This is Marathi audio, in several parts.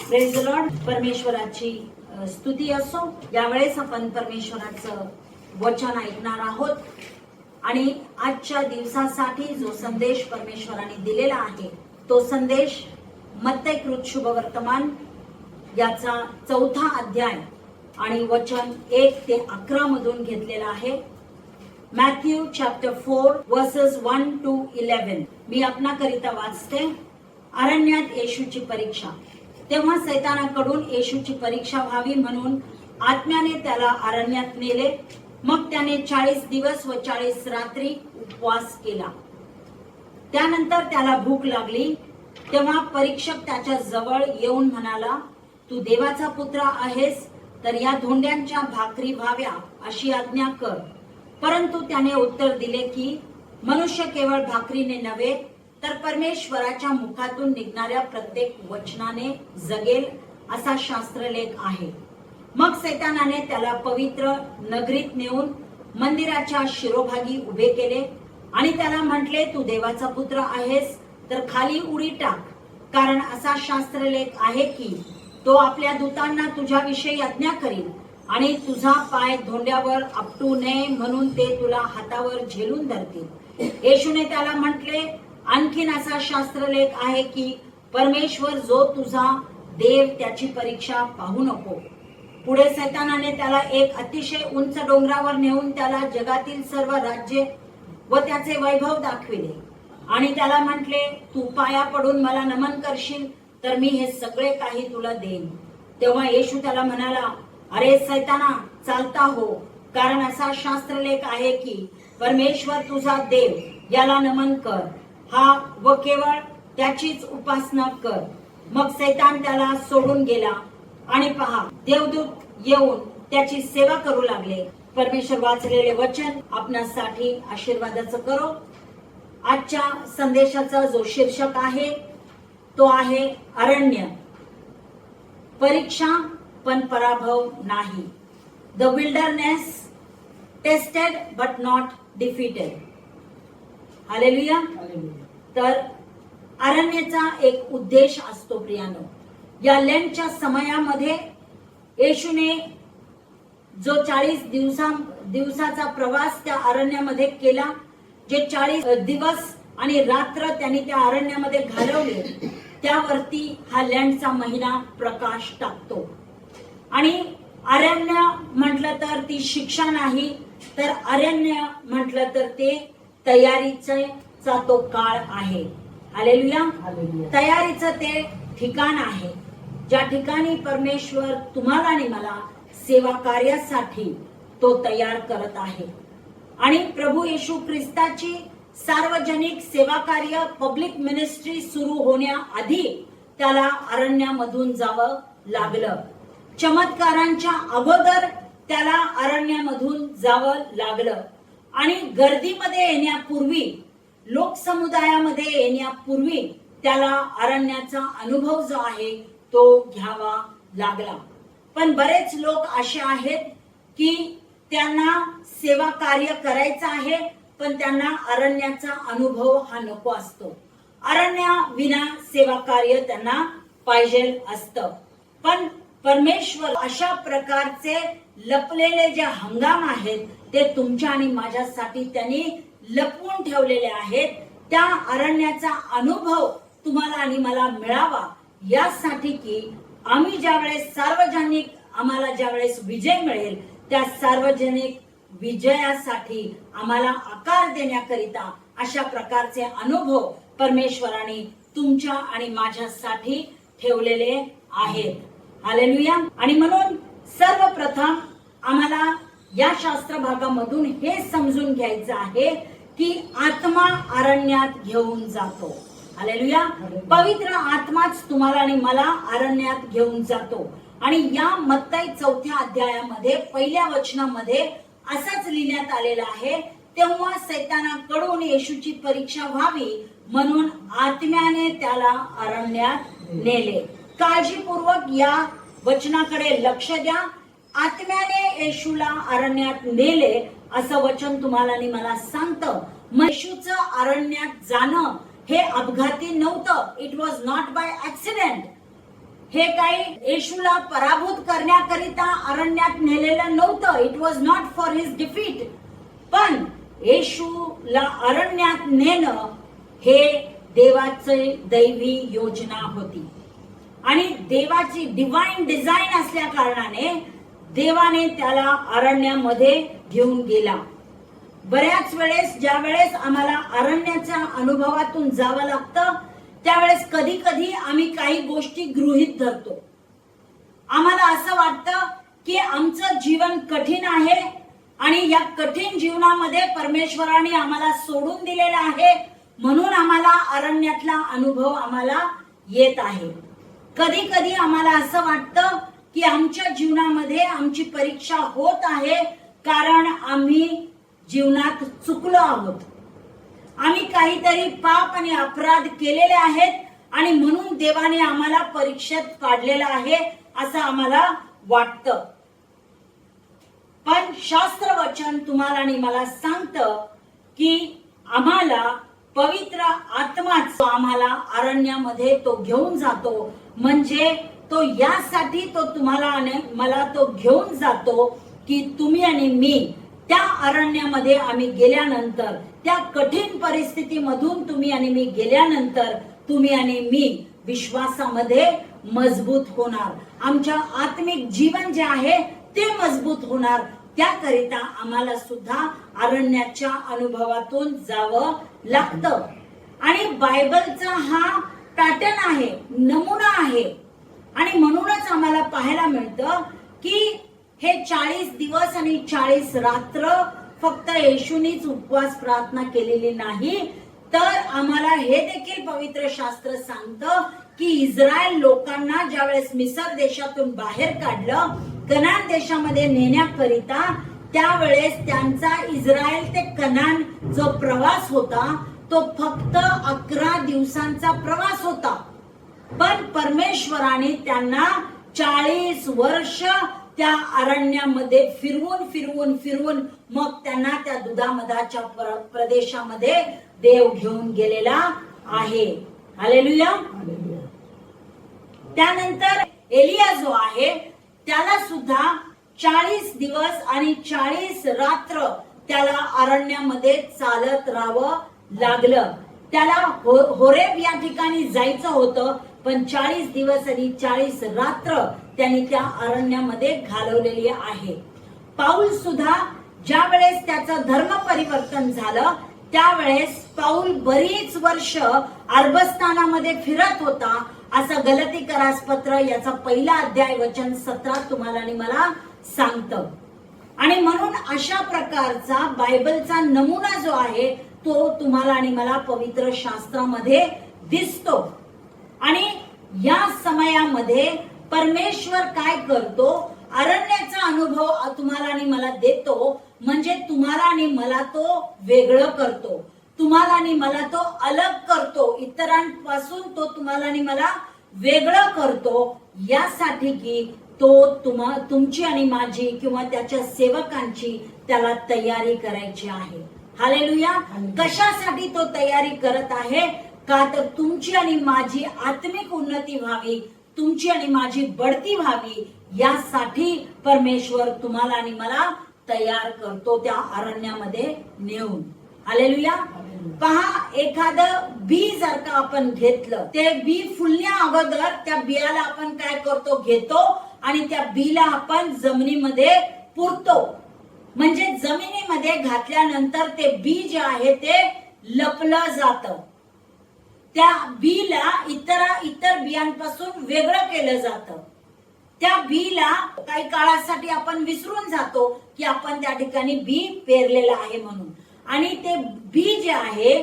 Praise the Lord. परमेश्वराची स्तुती असो. यावेळेस आपण परमेश्वराचं वचन ऐकणार आहोत आणि आजच्या दिवसासाठी जो संदेश परमेश्वराने दिलेला आहे तो संदेश मत्तैकृत शुभवर्तमान याचा 4था अध्याय आणि वचन 1 ते 11 मधून घेतलेला आहे. Matthew chapter 4 versus 1 to 11. मी आपणाकरिता वाचते. अरण्यात येशूची परीक्षा. तेव्हा सैतानाकडून येशूची परीक्षा व्हावी म्हणून आत्म्याने त्याला अरण्यात नेले. मग त्याने 40 दिवस व 40 रात्री उपवास केला. त्यानंतर त्याला भूक लागली. तेव्हा परीक्षक त्याच्या जवळ येऊन म्हणाला, तू देवाचा पुत्र आहेस तर या धोंड्यांच्या भाकरी व्हाव्या अशी आज्ञा कर. परंतु त्याने उत्तर दिले की मनुष्य केवळ भाकरीने नव्हे तर परमेश्वराच्या मुखातून निघणाऱ्या प्रत्येक वचनाने जगेल असा शास्त्रलेख आहे. मग सैतानाने त्याला पवित्र नगरीत नेऊन मंदिराच्या शिरोभागी उभे केले आणि त्याला म्हटले, तू देवाचा पुत्र आहेस तर खाली उडी टाक, कारण असा शास्त्रलेख आहे की तो आपल्या दूतांना तुझ्याविषयी आज्ञा करील आणि तुझा पाय धोंड्यावर आपटू नये म्हणून ते तुला हातावर झेलून धरतील. येशूने त्याला म्हटले, आणखीन असा शास्त्रलेख आहे की परमेश्वर जो तुझा देव त्याची परीक्षा पाहू नको. पुढे सैतानाने त्याला एक अतिशय उंच डोंगरावर नेऊन त्याला जगातील सर्व राज्ये व त्याचे वैभव दाखविले आणि त्याला म्हटले, तू पाया पडून मला नमन करशील तर मी हे सगळे काही तुला देईन. तेव्हा येशू त्याला म्हणाला, अरे सैताना, चालता हो, कारण असा शास्त्रलेख आहे की परमेश्वर तुझा देव याला नमन कर, हा व केवळ त्याचीच उपासना कर. मग सैतान त्याला सोडून गेला आणि पहा, देवदूत येऊन त्याची सेवा करू लागले. परमेश्वर वाचलेले वचन आपणासाठी आशीर्वादाचं करो. आजच्या संदेशाचा जो शीर्षक आहे तो आहे अरण्य. परीक्षा पण पराभव नाही. The wilderness tested but not defeated. Hallelujah. तर अरण्याचा एक उद्देश असतो प्रियानो. या लेंटच्या समयामध्ये येशूने जो 40 दिवसाचा प्रवास त्या अरण्यामध्ये केला, जे 40 दिवस आणि रात्र त्यांनी त्या अरण्यामध्ये घालवले, त्यावरती हा लेंटचा महिना प्रकाश टाकतो. आणि अरण्य म्हटलं तर ती शिक्षा नाही, तर अरण्य म्हटलं तर ते तयारीचा तो काळ आहे. हालेलुया. तयारीचं ते ठिकाण आहे ज्या ठिकाणी परमेश्वर तुम्हाला आणि मला सेवा कार्यासाठी तो तयार करत आहे. आणि प्रभू येशू ख्रिस्ताची सार्वजनिक सेवा कार्य, पब्लिक मिनिस्ट्री सुरू होण्याआधी त्याला अरण्यामधून जावं लागलं. चमत्कारांच्या अगोदर त्याला अरण्यामधून जावं लागलं. आणि गर्दीमध्ये येण्यापूर्वी, लोकसमुदायामध्ये येण्यापूर्वी त्याला अरण्याचा अनुभव जो आहे तो घ्यावा लागला. पण बरेच लोक असे आहेत की त्यांना सेवा कार्य करायचं आहे पण त्यांना अरण्याचा अनुभव हा नको असतो. अरण्या विना सेवा कार्य त्यांना पाहिजे असतं. पण परमेश्वर अशा प्रकारचे लपलेले जे हंगाम आहेत ते तुमच्या आणि माझ्यासाठी त्यांनी लपवून ठेवलेले आहेत. त्या अरण्याचा अनुभव तुम्हाला आणि मला मिळावा यासाठी की आम्ही ज्यावेळेस सार्वजनिक आम्हाला ज्यावेळेस विजय मिळेल त्या सार्वजनिक विजयासाठी आम्हाला आकार देण्याकरिता अशा प्रकारचे अनुभव परमेश्वराने तुमच्या आणि माझ्यासाठी ठेवलेले आहेत. हालेलुया. आणि म्हणून सर्वप्रथम आम्हाला या शास्त्र भागामधून हे समजून घ्यायचं आहे की आत्मा अरण्यात घेऊन जातो. हालेलुया. पवित्र आत्माच तुम्हाला आणि मला अरण्यात घेऊन जातो. आणि या मत्तई 4थ्या अध्यायामध्ये 1ल्या वचनामध्ये असंच लिहिण्यात आलेलं आहे, तेव्हा सैतानाकडून येशूची परीक्षा व्हावी म्हणून आत्म्याने त्याला अरण्यात नेले. काळजीपूर्वक या वचनाकडे लक्ष द्या. आत्म्याने येशूला अरण्यात नेले असं वचन तुम्हाला आणि मला सांगतं. येशूचं अरण्यात जाणं हे अपघाती नव्हतं. It was not by accident. हे काही येशूला पराभूत करण्याकरिता अरण्यात नेलेलं नव्हतं. It was not for his defeat. पण येशूला अरण्यात नेणं हे देवाची दैवी योजना होती आणि देवाची डिवाइन डिझाईन असल्या कारणाने देवाने त्याला अरण्यामध्ये घेऊन गेला. बऱ्याच वेळेस ज्या वेळेस आम्हाला अरण्याच्या अनुभवातून जावं लागतं त्यावेळेस कधी कधी आम्ही काही गोष्टी गृहीत धरतो. आम्हाला असं वाटतं की आमचं जीवन कठीण आहे आणि या कठीण जीवनामध्ये परमेश्वराने आम्हाला सोडून दिलेलं आहे म्हणून आम्हाला अरण्यातला अनुभव आम्हाला येत आहे. कधी कधी आम्हाला असं वाटतं की आमच्या जीवनामध्ये आमची परीक्षा होत आहे कारण आम्ही जीवनात चुकलो आहोत. आम्ही काहीतरी पाप आणि अपराध केलेले आहेत आणि म्हणून देवाने आम्हाला परीक्षेत काढलेलं आहे असं आम्हाला वाटतं. पण शास्त्र वचन तुम्हाला आणि मला सांगतं की आम्हाला पवित्र आत्माच आम्हाला अरण्यामध्ये तो घेऊन जातो. म्हणजे तो यासाठी तो तुम्हाला आणि मला तो घेऊन जातो की तुम्ही आणि मी त्या अरण्यामध्ये आम्ही गेल्यानंतर, त्या कठीण परिस्थितीमधून तुम्ही आणि मी गेल्यानंतर तुम्ही आणि मी विश्वासामध्ये मजबूत होणार. आमच्या आत्मिक जीवन जे आहे ते मजबूत होणार. त्याकरिता आम्हाला सुद्धा अरण्याच्या अनुभवातून जावं लागतं. आणि बायबलचा हा पॅटर्न आहे, नमुना आहे. आणि म्हणूनच आम्हाला पाहायला मिळतं की हे 40 दिवस आणि 40 रात्र फक्त येशूनीच उपवास प्रार्थना केलेली नाही, तर आम्हाला हे देखील पवित्र शास्त्र सांगतं की इस्रायल लोकांना ज्यावेळेस मिसर देशातून बाहेर काढलं कनान देशामध्ये नेण्याकरिता, त्यावेळेस त्यांचा इस्रायल ते कनान जो प्रवास होता तो फक्त 11 दिवसांचा प्रवास होता. पण परमेश्वराने त्यांना 40 वर्ष त्या अरण्यामध्ये फिरवून फिरवून फिरवून मग त्यांना त्या दुधामधाच्या प्रदेशामध्ये देव घेऊन गेलेला आहे. हालेलुया. त्यानंतर एलिया जो आहे त्याला सुद्धा 40 दिवस आणि 40 रात्र त्याला अरण्यामध्ये चालत राहावं लागलं. त्याला होरेब या ठिकाणी जायचं होतं पण 40 दिवस आणि 40 रात्र त्यांनी त्या अरण्यामध्ये घालवलेली आहे. पाऊल सुद्धा ज्या वेळेस त्याचं धर्म परिवर्तन झालं त्यावेळेस पाऊल बरीच वर्ष अरबस्थानामध्ये फिरत होता असं गलतीकरास पत्र याचा 1 अध्याय वचन 17 तुम्हाला आणि मला सांगतं. आणि म्हणून अशा प्रकारचा बायबलचा नमुना जो आहे तो तुम्हाला आणि मला पवित्र शास्त्रामध्ये दिसतो. आणि या समयामध्ये परमेश्वर काय करतो, अरण्याचा अनुभव तुम्हाला आणि मला देतो. म्हणजे तुम्हाला आणि मला तो वेगळं करतो, तुम्हाला आणि मला तो अलग करतो, इतरांपासून तो तुम्हाला आणि मला वेगळं करतो. यासाठी की तो तुमची आणि माझी किंवा त्याच्या सेवकांची त्याला तयारी करायची आहे. हालेलुया. कशासाठी तो तयारी करत आहे? का तर तुमची आणि माझी आत्मिक उन्नती व्हावी, तुमची आणि माझी बढती व्हावी, यासाठी परमेश्वर तुम्हाला आणि मला तयार करतो त्या अरण्यामध्ये नेऊन. हालेलुया. पहा, एखादं बी जर का आपण घेतलं, ते बी फुलण्या अगोदर त्या बियाला आपण काय करतो, घेतो आणि त्या बीला आपण जमिनीमध्ये पुरतो. म्हणजे जमिनीमध्ये घातल्यानंतर ते बी जे आहे ते लपलं जातं. त्या बीला इतर बियांपासून वेगळं केलं जातं. त्या बीला काही काळासाठी आपण विसरून जातो की आपण त्या ठिकाणी बी पेरलेलं आहे म्हणून, आणि ते बी जे आहे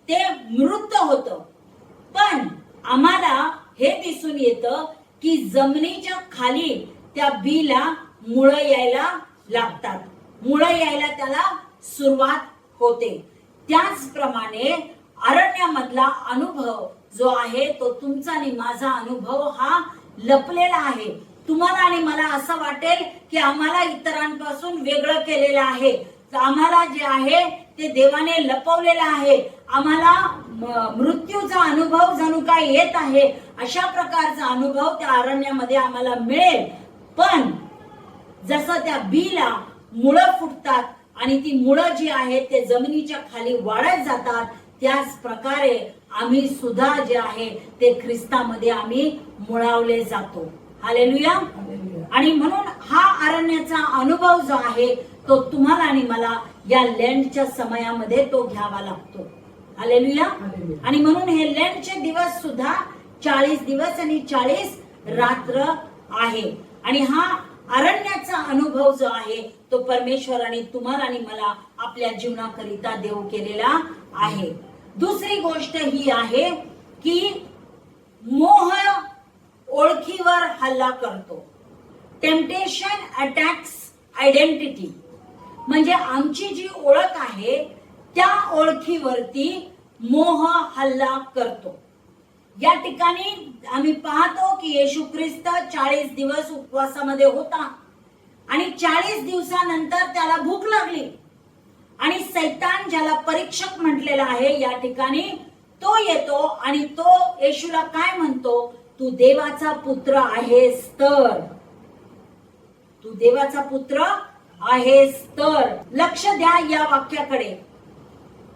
ते मृत होतं. पण आम्हाला हे दिसून येतं की जमिनीच्या खाली त्या बीला मुळं यायला लागतात, मुळं यायला त्याला सुरुवात होते. त्याचप्रमाणे अरण्यामधला अनुभव जो आहे तो तुमचा आणि माझा अनुभव हा लपलेला आहे. तुम्हाला आणि मला असं वाटेल की आम्हाला इतरांपासून वेगळं केलेलं आहे, आम्हाला जे आहे ते देवाने लपवलेलं आहे, आम्हाला मृत्यूचा अनुभव जणू काय येत आहे, अशा प्रकारचा अनुभव त्या अरण्यामध्ये आम्हाला मिळेल. पण जसं त्या बीला मुळं फुटतात आणि ती मुळं जी आहेत ते जमिनीच्या खाली वाढत जातात, त्याच प्रकारे आम्ही सुद्धा जे आहे ते ख्रिस्तामध्ये आम्ही मुळावले जातो. हालेलुया. आणि म्हणून हा अरण्याचा अनुभव जो आहे तो तुम्हाला आणि मला या लेंटच्या समयामध्ये तो घ्यावा लागतो. हालेलुया. आणि म्हणून हे लेंटचे दिवस सुद्धा 40 दिवस आणि 40 रात्र आहे. आणि हा अरण्याचा अनुभव जो आहे तो परमेश्वराने तुम्हाला आणि मला आपल्या जीवनाकरिता देव केलेला आहे. दुसरी गोष्ट ही आहे की मोह ओळखीवर हल्ला करतो. Temptation attacks identity. म्हणजे आमची जी ओळख आहे त्या ओळखीवरती मोह हल्ला करतो. या ठिकाणी आम्ही पाहतो की येशू ख्रिस्त 40 दिवस उपवासामध्ये होता आणि 40 दिवसानंतर त्याला भूक लागली आणि सैतान, ज्याला परीक्षक म्हटलेला आहे या ठिकाणी, तो येतो आणि तो येशूला काय म्हणतो, तू देवाचा पुत्र आहेस तर. तू देवाचा पुत्र आहेस तर. लक्ष द्या या वाक्याकडे.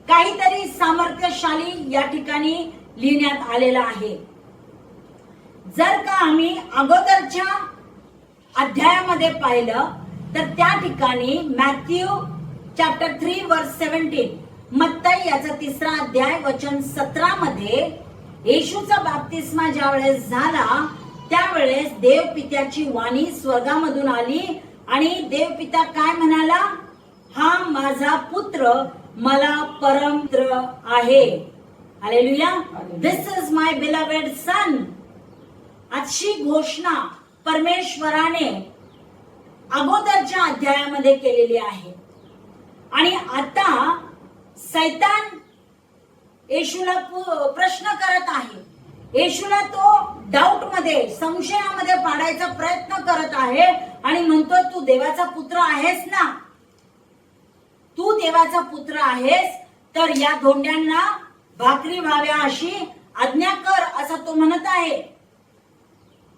काहीतरी सामर्थ्यशाली या ठिकाणी लिहिण्यात आलेला आहे. जर का आम्ही अगोदरच्या अध्यायामध्ये पाहिलं तर त्या ठिकाणी मॅथ्यू चॅप्टर 3 वर्स 17, मत्ती याचा 3रा अध्याय वचन 17 मध्ये येशूचा बाप्तिस्मा ज्या वेळेस झाला त्यावेळेस देवपित्याची वाणी स्वर्गामधून आली आणि देवपिता काय म्हणाला, हा माझा पुत्र मला परमपुत्र आहे. हालेलुया. दिस इज माय बिलव्हेड सन. अशी घोषणा परमेश्वराने अगोदरच्या अध्यायामध्ये केलेली आहे. आणि आता सैतान येशूला प्रश्न करत आहे. येशूला तो डाऊट मध्ये, संशयामध्ये पाडायचा प्रयत्न करत आहे आणि म्हणतो, तू देवाचा पुत्र आहेस ना. तू देवाचा पुत्र आहेस तर या धोंड्यांना भाकरी व्हाव्या अशी आज्ञा कर, असं तो म्हणत आहे.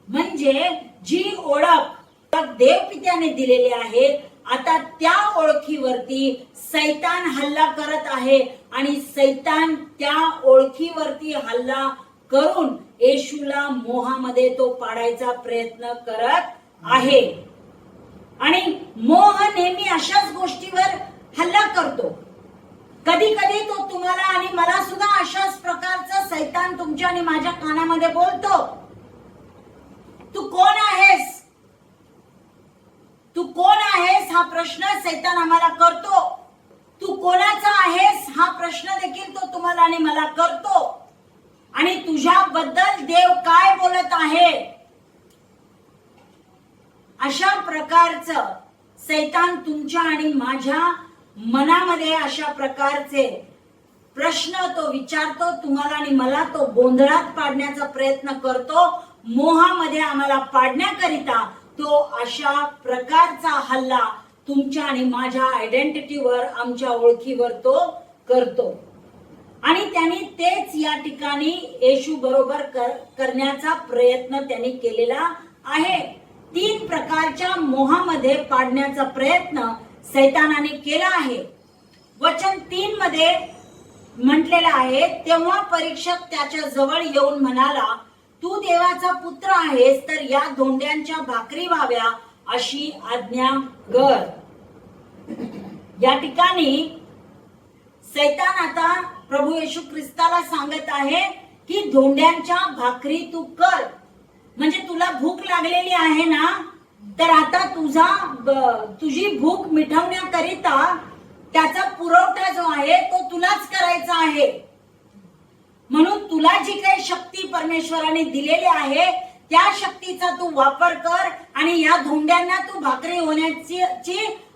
म्हणजे जी ओळख देवपित्याने दिलेली आहे, आता त्या ओळखीवरती सैतान हल्ला करत आहे आणि सैतान त्या ओळखीवरती हल्ला करून येशूला मोहामध्ये तो पाडायचा प्रयत्न करत आहे. आणि मोह नेहमी अशाच गोष्टीवर हल्ला करतो. कधी कधी तो तुम्हाला आणि मला सुद्धा अशाच प्रकारचा सैतान तुमच्या आणि माझ्या कानामध्ये बोलतो, तू कोण आहेस, तू कोण आहेस हा प्रश्न सैतान आम्हाला करतो. तू कोणाचा आहेस हा प्रश्न देखील तो तुम्हाला आणि मला करतो. आणि तुझ्याबद्दल देव काय बोलत आहे, अशा प्रकारचं सैतान तुमच्या आणि माझ्या मनामध्ये अशा प्रकारचे प्रश्न तो विचारतो. तुम्हाला आणि मला तो गोंधळात पाडण्याचा प्रयत्न करतो. मोहामध्ये आम्हाला पाडण्याकरिता तो अशा प्रकारचा हल्ला तुमच्या आणि माझ्या आयडेंटिटीवर, आमच्या ओळखीवर तो करतो. आणि त्यांनी तेच या ठिकाणी येशू बरोबर करण्याचा प्रयत्न त्यांनी केलेला आहे. 3 प्रकारच्या मोहामध्ये पाडण्याचा प्रयत्न सैतानाने केला आहे. वचन 3 मध्ये म्हटलेलं आहे, तेव्हा परीक्षक त्याच्या जवळ येऊन म्हणाला, तू देवाचा पुत्र आहेस तर या धोंड्यांच्या भाकरी व्हाव्या अशी आज्ञा कर. या ठिकाणी सैतान आता प्रभू येशू ख्रिस्ताला सांगत आहे की धोंड्यांच्या भाकरी तू कर. म्हणजे तुला भूक लागलेली आहे ना, तर आता तुझी भूक मिटवण्याकरिता त्याचा पुरवठा जो आहे तो तुलाच करायचा आहे. म्हणून तुला जी काही शक्ती परमेश्वराने दिलेली आहे त्या शक्तीचा तू वापर कर आणि या धोंड्यांना तू भाकरी होण्याची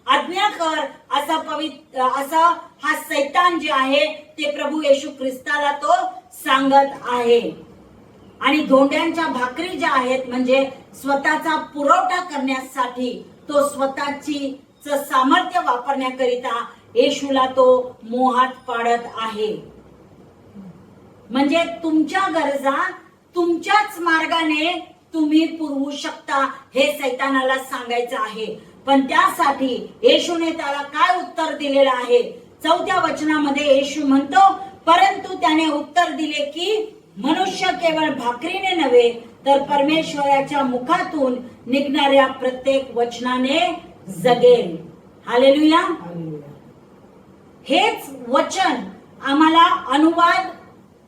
आज्ञा कर, असा हा सैतान जे आहे ते प्रभू येशू ख्रिस्ताला तो सांगत आहे. आणि धोंड्यांच्या भाकरी ज्या आहेत म्हणजे स्वतःचा पुरवठा करण्यासाठी तो स्वतःची सामर्थ्य वापरण्याकरिता येशूला तो मोहात पाडत आहे. म्हणजे तुमच्या गरजा तुमच्याच मार्गाने तुम्ही पुरवू शकता हे सैतानाला सांगायचं आहे. पण त्यासाठी येशूने त्याला काय उत्तर दिलेलं आहे? 4थ्या वचनामध्ये येशू म्हणतो, परंतु त्याने उत्तर दिले की मनुष्य केवळ भाकरीने नव्हे तर परमेश्वराच्या मुखातून निघणाऱ्या प्रत्येक वचनाने जगेल. हालेलुया. हेच वचन आम्हाला अनुवाद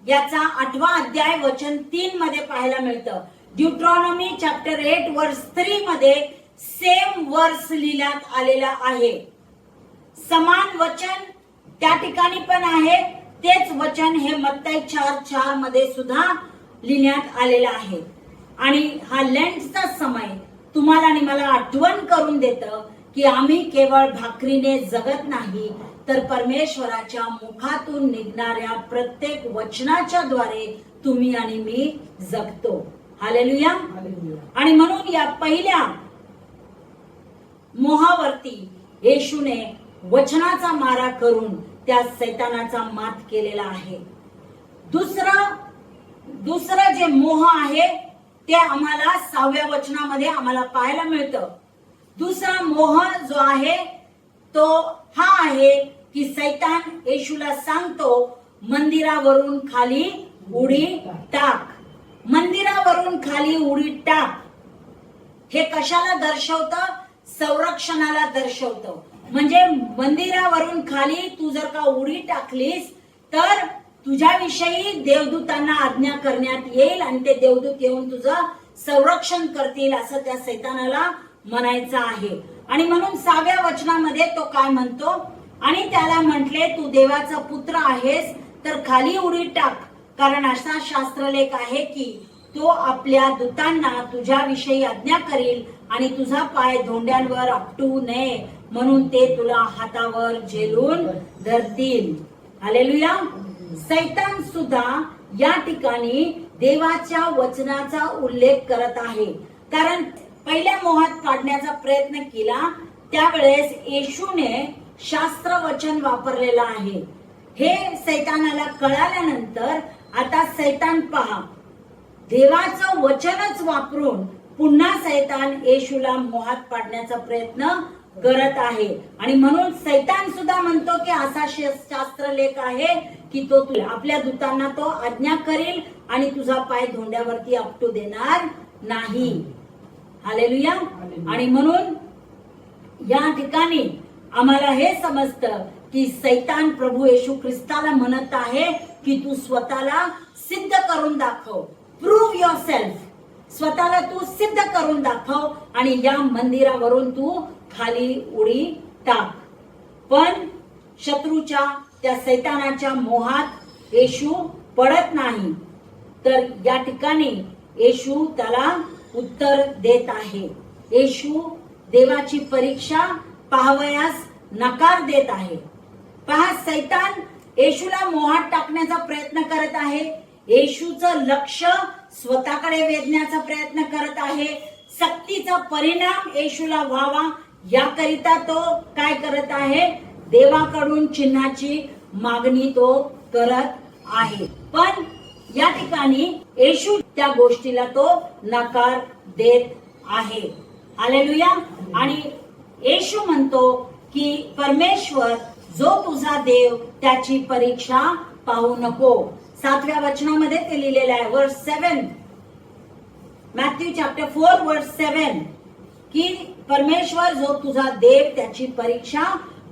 याचा 8वा अध्याय वचन 3 मध्ये पाहायला मिळतं. ड्यूट्रॉनॉमी चॅप्टर 8 वर्स 3 मध्ये सेम वर्स लिहिण्यात आलेला आहे. समान वचन त्या ठिकाणी पण आहे. तेच वचन हे मत्ती 4:4 मध्ये सुद्धा लिहिण्यात आलेलं आहे. आणि हा लेंटचा समय तुम्हाला आणि मला आठवण करून देतं की आम्ही केवळ भाकरीने जगत नाही तर परमेश्वराच्या मुखातून निघणाऱ्या प्रत्येक वचनाच्या द्वारे तुम्ही आणि मी जगतो. हालेलुया. आणि म्हणून या पहिल्या मोहावरती येशूने वचनाचा मारा करून त्या सैतानाचा मात केलेला आहे. दुसरं जे मोह आहे ते आम्हाला 6व्या वचनामध्ये आम्हाला पाहायला मिळतं. दुसरा मोह जो आहे तो हा आहे की सैतान येशूला सांगतो मंदिरावरून खाली उडी टाक. मंदिरावरून खाली उडी टाक हे कशाला दर्शवतं? संरक्षणाला दर्शवतं. म्हणजे मंदिरावरून खाली तू जर का उडी टाकलीस तर तुझ्याविषयी देवदूतांना आज्ञा करण्यात येईल आणि ते देवदूत येऊन तुझं संरक्षण करतील असं त्या सैतानाला म्हणायचं आहे. आणि म्हणून 6व्या वचनामध्ये तो काय म्हणतो? आणि त्याला म्हटले तू देवाचा पुत्र आहेस तर खाली उडी टाक, कारण असा शास्त्रलेख आहे की तो आपल्या दूतांना तुझ्याविषयी आज्ञा करील आणि तुझा पाय धोंड्यांवर आपटू नये म्हणून ते तुला हातावर झेलून धरतील. हालेलुया. सैतान सुद्धा या ठिकाणी देवाच्या वचनाचा उल्लेख करत आहे. कारण पहिल्या मोहात पाडण्याचा प्रयत्न केला त्यावेळेस येशूने शास्त्र वचन वापरलेलं आहे. हे सैतानाला कळाल्यानंतर आता सैतान पहा देवाचं वचनच वापरून पुन्हा सैतान येशूला मोहात पाडण्याचा प्रयत्न करत आहे. आणि म्हणून सैतान सुद्धा म्हणतो की असा शास्त्रलेख आहे की तो आपल्या दूतांना तो आज्ञा करील आणि तुझा पाय धोंड्यावरती आपटू देणार नाही. हालेलुया. आणि म्हणून या ठिकाणी आम्हाला हे समजतं की सैतान प्रभू येशू ख्रिस्ताला म्हणत आहे की तू स्वतःला सिद्ध करून दाखव. Prove yourself. स्वतःला तू सिद्ध करून दाखव आणि या मंदिरावरून तू खाली उडी टाक. पण शत्रूच्या त्या सैतानाच्या मोहात येशू पडत नाही. तर या ठिकाणी येशू त्याला उत्तर देत आहे. येशू देवाची परीक्षा पाहावयास नकार देत आहे. पहा सैतान येशूला मोहात टाकण्याचा प्रयत्न करत आहे. येशूचं लक्ष स्वतःकडे वेधण्याचा प्रयत्न करत आहे. सक्तीचा परिणाम येशूला व्हावा याकरिता तो काय करत आहे? देवाकडून चिन्हाची मागणी तो करत आहे. पण या ठिकाणी येशू त्या गोष्टीला तो नकार देत आहे. हालेलुया. आणि येशू म्हणतो की परमेश्वर जो तुझा देव त्याची परीक्षा पाहू नको. 7व्या वचनामध्ये ते लिहिलेलं आहे वर्स 7 मॅथ्यू चॅप्टर 4 वर्स 7 की परमेश्वर जो तुझा देव त्याची परीक्षा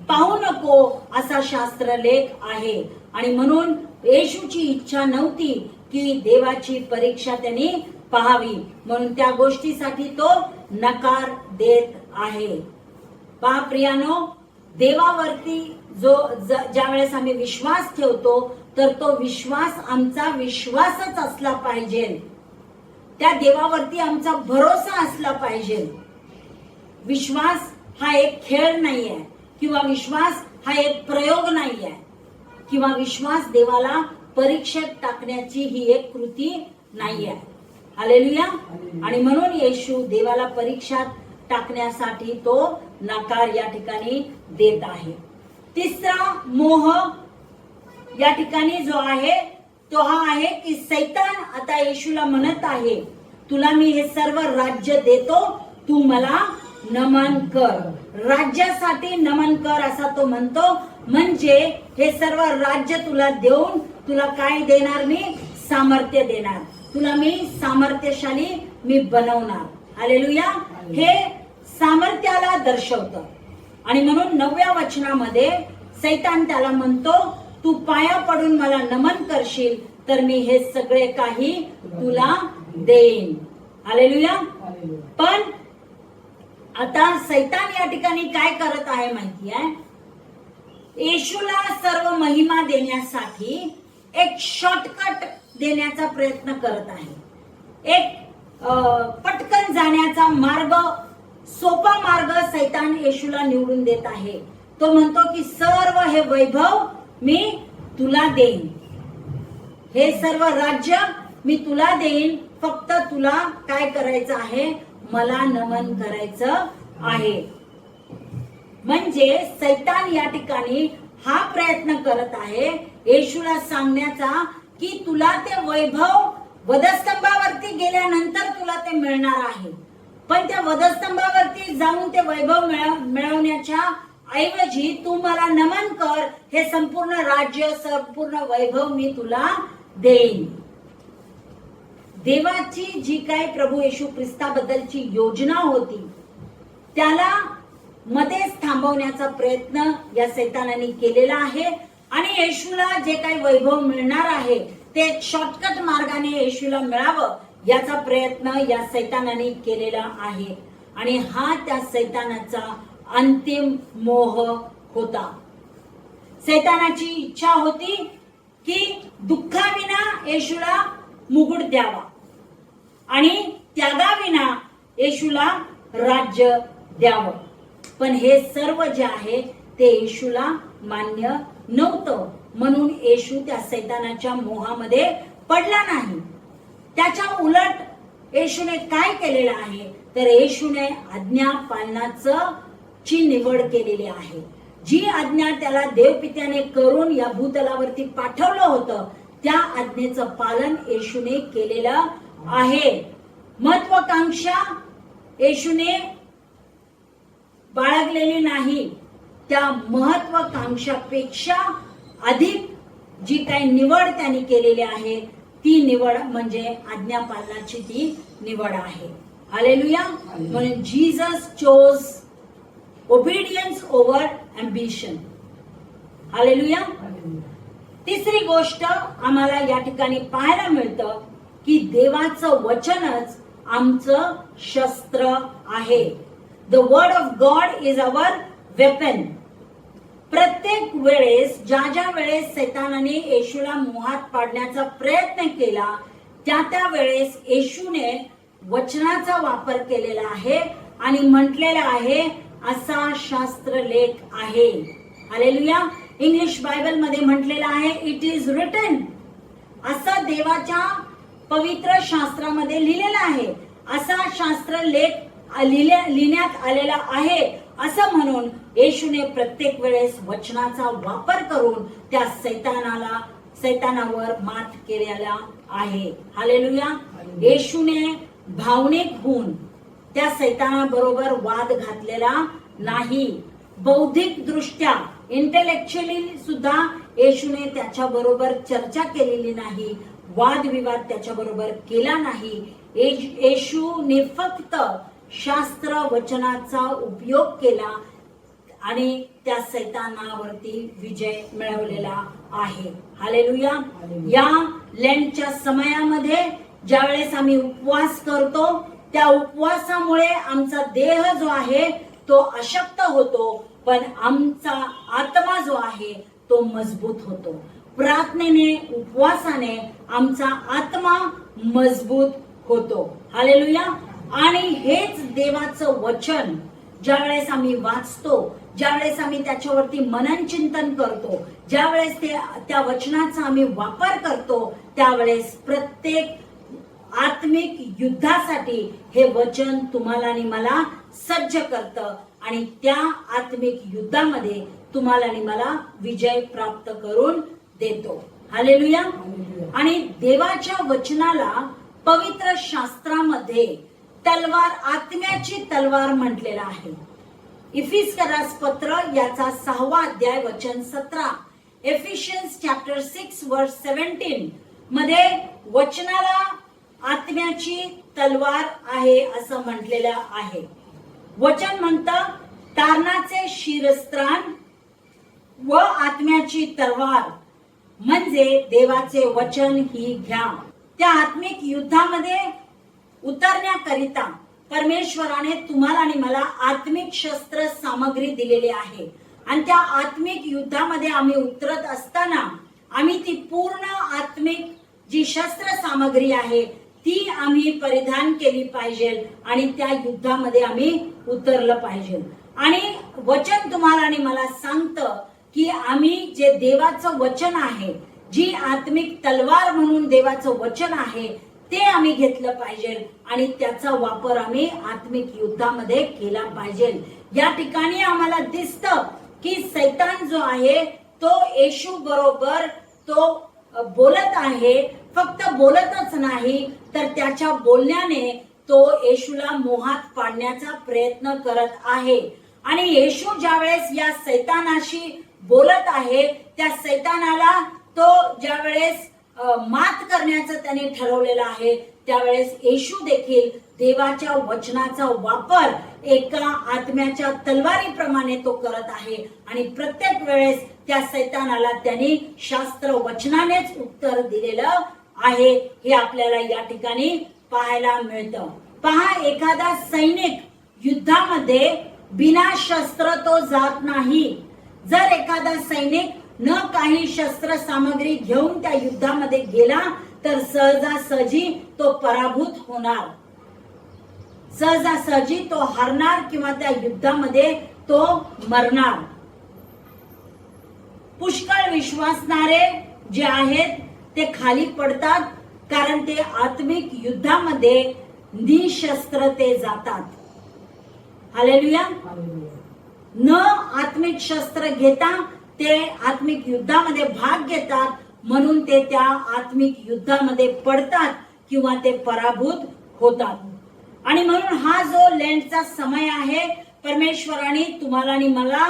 पाहू नको असा शास्त्रलेख आहे. आणि म्हणून येशूची इच्छा नव्हती की देवाची परीक्षा त्यांनी पाहावी म्हणून त्या गोष्टीसाठी तो नकार देत आहे. पहा प्रियानो, देवावरती ज्या वेळेस आम्ही विश्वास ठेवतो तर तो विश्वास आमचा विश्वासच असला पाहिजे. त्या देवावरती आमचा भरोसा असला पाहिजे. विश्वास हा एक खेळ नाहीये किंवा विश्वास हा एक प्रयोग नाहीये किंवा विश्वास देवाला परीक्षेत टाकण्याची ही एक कृती नाहीये. हालेलुया. आणि म्हणून येशू देवाला परीक्षात टाकण्यासाठी तो नकार या ठिकाणी देत आहे. तिसरा मोह या ठिकाणी जो आहे तो हा आहे की सैतान आता येशूला म्हणत आहे, तुला मी हे सर्व राज्य देतो, तू मला नमन कर. राज्यासाठी नमन कर असा तो म्हणतो. म्हणजे हे सर्व राज्य तुला देऊन तुला काय देणार? मी सामर्थ्य देणार. तुला मी सामर्थ्यशाली मी बनवणार. हालेलुया. हे सामर्थ्याला दर्शवतं. आणि म्हणून 9व्या वचनामध्ये सैतान त्याला म्हणतो, तू पाया पडून मला नमन करशील तर मी हे सगळे काही तुला देईन. हालेलुया. पण आता सैतान या ठिकाणी काय करत आहे माहिती आहे? येशूला सर्व महिमा देण्यासाठी एक शॉर्टकट देण्याचा प्रयत्न करत आहे. एक पटकन जाण्याचा मार्ग, सोपा मार्ग सैतान येशूला निवडून देत आहे. तो म्हणतो की सर्व हे वैभव मी तुला देईन, हे सर्व राज्य मी तुला देईन, फक्त तुला काय करायचं आहे? मला नमन करायचं आहे. म्हणजे सैतान या ठिकाणी हा प्रयत्न करत आहे येशूला सांगण्याचा की तुला ते वैभव वधस्तंभावरती गेल्यानंतर तुला ते मिळणार आहे. पण त्या वधस्तंभावरती जाऊन ते वैभव मिळवण्याच्या ऐवजी तू मला नमन कर, हे संपूर्ण राज्य, संपूर्ण वैभव मी तुला देईन. देवाची जी काही प्रभू येशू ख्रिस्ताबद्दलची योजना होती त्याला मध्येच थांबवण्याचा प्रयत्न या सैतानाने केलेला आहे. आणि येशूला जे काही वैभव मिळणार आहे ते शॉर्टकट मार्गाने येशूला मिळावं याचा प्रयत्न या सैतानाने केलेला आहे. आणि हा त्या सैतानाचा अंतिम मोह होता. सैतानाची इच्छा होती की दुःखाविना येशूला मुकुट द्यावा आणि त्यागाविना येशूला राज्य द्यावं. पण हे सर्व जे आहे ते येशूला मान्य नव्हतं. म्हणून येशू त्या सैतानाच्या मोहामध्ये पडला नाही. त्याच्या उलट येशूने काय केलेलं आहे तर येशूने आज्ञा पालनाचं ची निवड केलेली आहे. जी आज्ञा त्याला देवपित्याने करून या भूतलावरती पाठवलं होतं त्या आज्ञेचं पालन येशूने केलेलं आहे. महत्वाकांक्षा येशूने बाळगलेली नाही. त्या महत्वाकांक्षापेक्षा अधिक जी काही निवड त्यांनी केलेली आहे ती निवड म्हणजे आज्ञा पालनाची ती निवड आहे. हालेलुया. म्हणून Jesus chose obedience over ambition. Hallelujah. तिसरी गोष्ट आम्हाला या ठिकाणी पाहायला मिळतं की देवाचं वचनच आमचं शस्त्र आहे. The word of God is our weapon. प्रत्येक वेळेस ज्या वेळेस सैतानाने येशूला मोहात पाडण्याचा प्रयत्न केला त्या वेळेस येशूने वचनाचा वापर केलेला आहे आणि म्हटलेला आहे असा शास्त्रलेख आहे. हालेलुया. इंग्लिश बायबल मध्ये म्हटलेलं आहे इट इज रिटन. असं देवाच्या पवित्र शास्त्रामध्ये लिहिलेलं आहे. असा शास्त्रलेख लिहिण्यात आलेला आहे असं म्हणून येशूने प्रत्येक वेळेस वचनाचा वापर करून त्या सैतानावर मात केलेला आहे. हालेलुया. येशूने भावनिक होऊन त्या सैतानाबरोबर वाद घातलेला नाही. बौद्धिक दृष्ट्या इंटेलेक्च्युअली सुद्धा येशूने त्याच्या बरोबर चर्चा केलेली नाही. वादविवाद त्याच्या बरोबर केला नाही. येशूने फक्त शास्त्र वचनाचा उपयोग केला आणि त्या सैतानावरती विजय मिळवलेला आहे. हालेलुया. या लेंटच्या समयामध्ये ज्यावेळेस आम्ही उपवास करतो त्या उपवासामुळे आमचा देह जो आहे तो अशक्त होतो पण आमचा आत्मा जो आहे तो मजबूत होतो. प्रार्थनेने उपवासाने आमचा आत्मा मजबूत होतो. हालेलुया. आणि हेच देवाचं वचन ज्यावेळेस आम्ही वाचतो, ज्यावेळेस आम्ही त्याच्यावरती मनन चिंतन करतो, ज्यावेळेस त्या वचनाचा आम्ही वापर करतो त्यावेळेस प्रत्येक आत्मिक युद्धासाठी हे वचन तुम्हाला आणि मला सज्ज करतं आणि त्या आत्मिक युद्धामध्ये तुम्हाला आणि मला विजय प्राप्त करून देतो. हालेलुया. आणि देवाच्या वचनाला पवित्र शास्त्रामध्ये तलवार, आत्म्याची तलवार म्हटलेलं आहे. इफिसकरास पत्र याचा 6वा अध्याय वचन 17, एफिशियन्स चॅप्टर 6 वर्स 17 मध्ये वचनाला आत्म्याची तलवार आहे असं म्हटलेलं आहे. वचन म्हणतं, तारणाचे शिरस्त्राण व आत्म्याची तलवार म्हणजे देवाचे वचन ही घ्या. त्या आत्मिक युद्धामध्ये उतरण्याकरिता परमेश्वराने तुम्हाला आणि मला आत्मिक शस्त्र सामग्री दिलेली आहे. आणि त्या आत्मिक युद्धामध्ये आम्ही उतरत असताना आम्ही ती पूर्ण आत्मिक जी शस्त्र सामग्री आहे ती आम्ही परिधान केली पाहिजे आणि त्या युद्धामध्ये आम्ही उतरलं पाहिजे. आणि वचन तुम्हाला आणि मला सांगतं की आम्ही जे देवाचं वचन आहे, जी आत्मिक तलवार म्हणून देवाचं वचन आहे ते आम्ही घेतलं पाहिजे आणि त्याचा वापर आम्ही आत्मिक युद्धामध्ये केला पाहिजे. या ठिकाणी आम्हाला दिसतं की सैतान जो आहे तो येशू बरोबर तो बोलत आहे. फक्त बोलतच नाही तर त्याच्या बोलण्याने तो येशूला मोहात पाडण्याचा प्रयत्न करत आहे. आणि येशू ज्यावेळेस या सैतानाशी बोलत आहे, त्या सैतानाला तो ज्यावेळेस मात करण्याचं त्याने ठरवलेलं आहे, त्यावेळेस येशू देखील देवाच्या वचनाचा वापर एका आत्म्याच्या तलवारीप्रमाणे तो करत आहे. आणि प्रत्येक वेळेस त्या सैतानाला त्यांनी शास्त्र वचनानेच उत्तर दिलेलं आहे. हे आपल्याला या ठिकाणी पाहायला मिळतं. पहा, एखादा सैनिक युद्धामध्ये बिना शस्त्र तो जात नाही. जर एखादा सैनिक न काही शस्त्र सामग्री घेऊन त्या युद्धामध्ये गेला तर सहजासहजी तो पराभूत होणार, सहजासहजी तो हरणार किंवा त्या युद्धामध्ये तो मरणार. पुष्कळ विश्वासणारे जे आहेत ते खाली पडतात कारण ते आत्मिक युद्धामध्ये निशस्त्र ते जातात. हालेलुया. न आत्मिक शस्त्र घेता ते आत्मिक युद्धामध्ये भाग घेतात, म्हणून ते त्या आत्मिक युद्धामध्ये पडतात किंवा ते पराभूत होतात. आणि म्हणून हा जो लेंटचा समय आहे, परमेश्वराने तुम्हाला आणि मला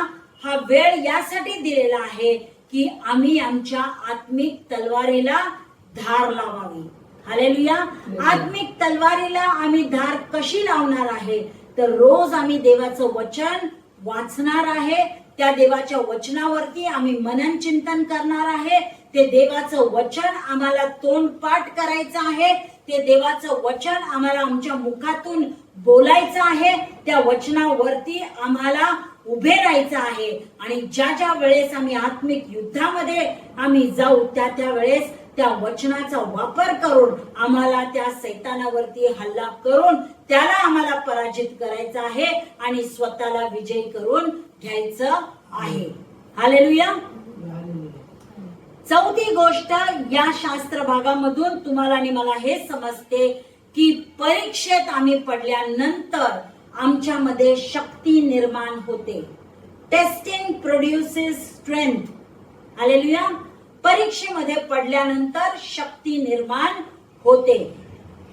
हा वेळ यासाठी दिलेला आहे की आम्ही आमच्या आत्मिक तलवारीला धार लावावी. हालेलुया. आत्मिक तलवारीला आम्ही धार कशी लावणार आहे तर रोज आम्ही देवाचं वचन वाचणार आहे. त्या देवाच्या वचनावरती आम्ही मनन चिंतन करणार आहे. ते देवाचं वचन आम्हाला तोंडपाठ करायचं आहे. ते देवाचं वचन आम्हाला आमच्या मुखातून बोलायचं आहे. त्या वचनावरती आम्हाला उभे राहायचं आहे. आणि ज्या ज्या वेळेस आम्ही आत्मिक युद्धामध्ये आम्ही जाऊ त्या वेळेस त्या वचनाचा वापर करून आम्हाला त्या सैतानावरती हल्ला करून त्याला आम्हाला पराजित करायचं आहे आणि स्वतःला विजयी करून घ्यायचं आहे. हालेलुया. चौथी गोष्ट या शास्त्र भागामधून तुम्हाला आणि मला हे समजते की परीक्षेत आम्ही पडल्यानंतर आमच्यामध्ये शक्ती निर्माण होते. Testing produces strength. हालेलुया. परीक्षेमध्ये पडल्यानंतर शक्ती निर्माण होते.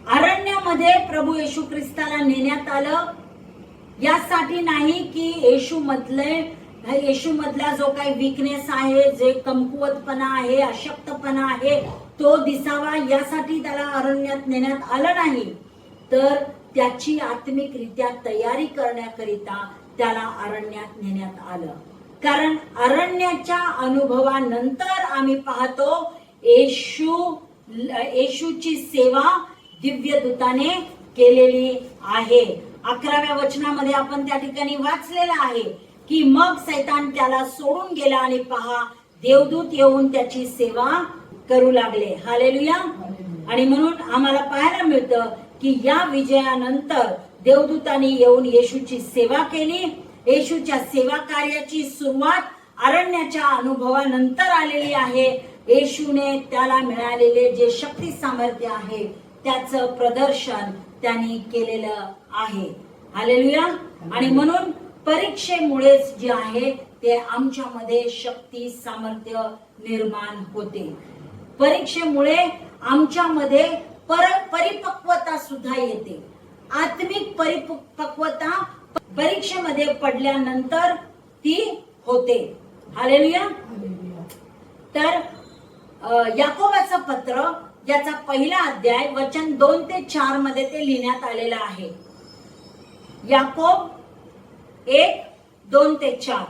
अरण्यामध्ये प्रभू येशू ख्रिस्ताला नेण्यात आलं यासाठी नाही की येशू मधला जो काही वीकनेस आहे, जे कमकुवतपणा आहे, अशक्तपणा आहे तो दिसावा यासाठी त्याला अरण्यात नेण्यात आलं नाही, तर त्याची आत्मिकरित्या तयारी करण्याकरिता त्याला अरण्यात नेण्यात आलं. कारण अरण्याच्या अनुभवानंतर आम्ही पाहतो येशूची सेवा दिव्य दूताने केलेली आहे. 11व्या वचनामध्ये आपण त्या ठिकाणी वाचलेलं आहे की मग सैतान त्याला सोडून गेला आणि पहा देवदूत येऊन त्याची सेवा करू लागले. हालेलुया. आणि म्हणून आम्हाला पाहायला मिळतं की या विजयानंतर देवदूतांनी येऊन येशूची सेवा केली. येशूच्या सेवा कार्याची सुरुवात अरण्याच्या अनुभवानंतर आलेली आहे. येशूने त्याला मिळालेले जे शक्ती सामर्थ्य आहे त्याचं प्रदर्शन त्यांनी केलेलं आहे. हालेलुया. आणि म्हणून परीक्षेमुळेच जे आहे ते आमच्यामध्ये शक्ती सामर्थ्य निर्माण होते. परीक्षेमुळे आमच्यामध्ये परिपक्वता सुद्धा येते. आत्मिक परिपक्वता परीक्षेमध्ये पडल्यानंतर ती होते. हालेलुया. तर याकोबाचं पत्र याचा पहिला अध्याय वचन 2 ते 4 मध्ये ते लिहिण्यात आलेलं आहे. याकोब 1, 2 ते 4.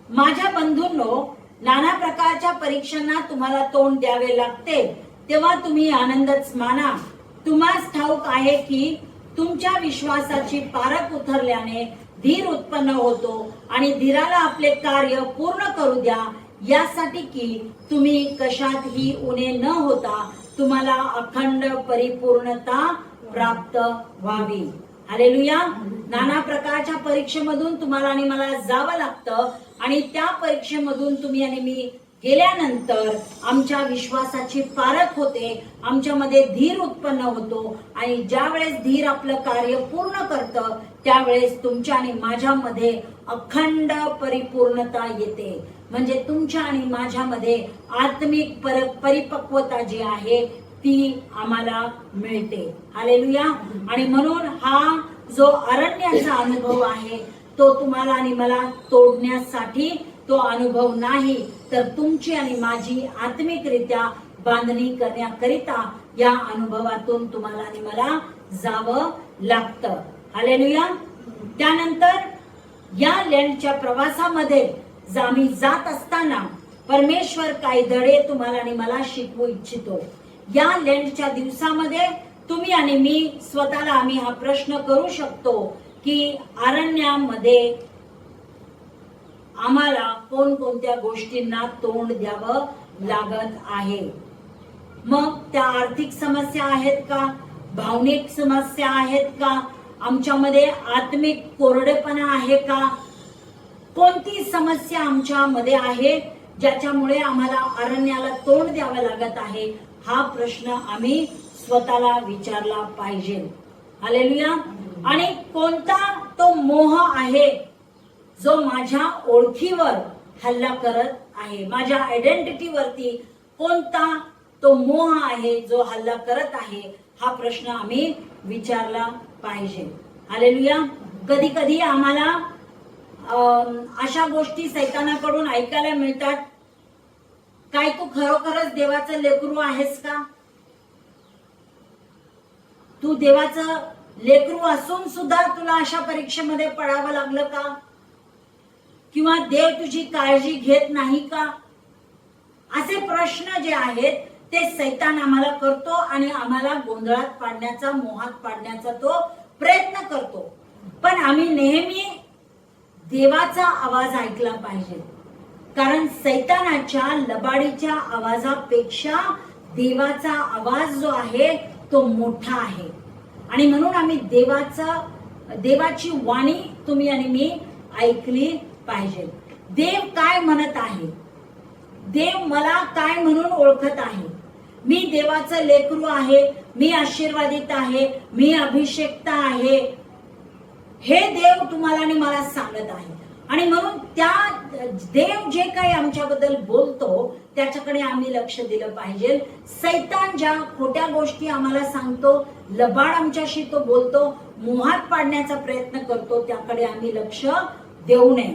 माझ्या बंधूंनो, नाना प्रकारच्या परीक्षांना तुम्हाला तोंड द्यावे लागते, तेव्हा तुम्ही आनंदच माना. तुम्हास ठाऊक आहे की तुमच्या विश्वासाची पारख उतरल्याने धीर उत्पन्न होतो आणि धीराला आपले कार्य पूर्ण करू द्या, यासाठी की तुम्ही कशातही उणे न होता तुम्हाला अखंड परिपूर्णता प्राप्त व्हावी. हालेलुया. नाना प्रकारच्या परीक्षेमधून तुम्हाला आणि मला जावं लागतं आणि त्या परीक्षेमधून तुम्ही आणि मी गेल्यानंतर आमच्या विश्वासाची पारख होते, आमच्यामध्ये धीर उत्पन्न होतो आणि ज्या वेळेस धीर आपलं कार्य पूर्ण करतं त्यावेळेस तुमच्या आणि माझ्यामध्ये अखंड परिपूर्णता येते. म्हणजे तुमच्या आणि माझ्यामध्ये आत्मिक परिपक्वता जी आहे ती आम्हाला मिळते. हालेलुया. आणि म्हणून हा जो अरण्याचा अनुभव आहे तो तुम्हाला आणि मला तोडण्यासाठी तो अनुभव नाही, तर तुमची आणि माझी आत्मिकरित्या बांधणी करण्याकरिता या अनुभवातून तुम्हाला आणि मला जावं लागतं. हालेलुया. त्यानंतर या लेंडच्या प्रवासामध्ये आम्ही जात असताना परमेश्वर काही धडे तुम्हाला आणि मला शिकवू इच्छितो. या लेंडच्या दिवसामध्ये तुम्ही आणि मी स्वतःला आम्ही हा प्रश्न करू शकतो की अरण्यामध्ये आम्हाला कोणकोणत्या गोष्टींना तोंड द्यावं लागत आहे. मग त्या आर्थिक समस्या आहेत का, भावनिक समस्या आहेत का, आमच्यामध्ये आत्मिक कोरडेपणा आहे का, कोणती समस्या आमच्यामध्ये आहे ज्याच्यामुळे आम्हाला अरण्याला तोंड द्यावं लागत आहे, हा प्रश्न आम्ही स्वतःला विचारला पाहिजे. हालेलुया. आणि कोणता तो मोह आहे जो माझ्या ओळखीवर हल्ला करत आहे, माझ्या आयडेंटिटीवरती कोणता तो मोह आहे जो हल्ला करत आहे, हा प्रश्न आम्ही विचारला पाहिजे. हालेलुया. कधी कधी आम्हाला अशा गोष्टी सैतानाकडून ऐकायला मिळतात, काय तू खरोखरच देवाचं लेकरू आहेस का, तू देवाचं लेकरू असून सुद्धा तुला अशा परीक्षेमध्ये पडावं लागलं का, किंवा देव तुझी काळजी घेत नाही का. असे प्रश्न जे आहेत ते सैतान आम्हाला करतो आणि आम्हाला गोंधळात पाडण्याचा, मोहात पाडण्याचा तो प्रयत्न करतो. पण आम्ही नेहमी देवाचा आवाज ऐकला पाहिजे, कारण सैतानाच्या लबाडीच्या आवाजापेक्षा देवाचा आवाज जो आहे तो मोठा आहे. आणि म्हणून आम्ही देवाची वाणी तुम्ही आणि मी ऐकली पाहिजे. देव काय म्हणत आहे, देव मला काय म्हणून ओळखत आहे, मी देवाचं लेकरू आहे, मी आशीर्वादित आहे, मी अभिषेक्त आहे, हे देव तुम्हाला आणि मला सांगत आहे. आणि म्हणून त्या देव जे काही आमच्याबद्दल बोलतो त्याच्याकडे आम्ही लक्ष दिलं पाहिजे. सैतान ज्या खोट्या गोष्टी आम्हाला सांगतो, लबाड आमच्याशी तो बोलतो, मोहात पाडण्याचा प्रयत्न करतो, त्याकडे आम्ही लक्ष देऊ नये.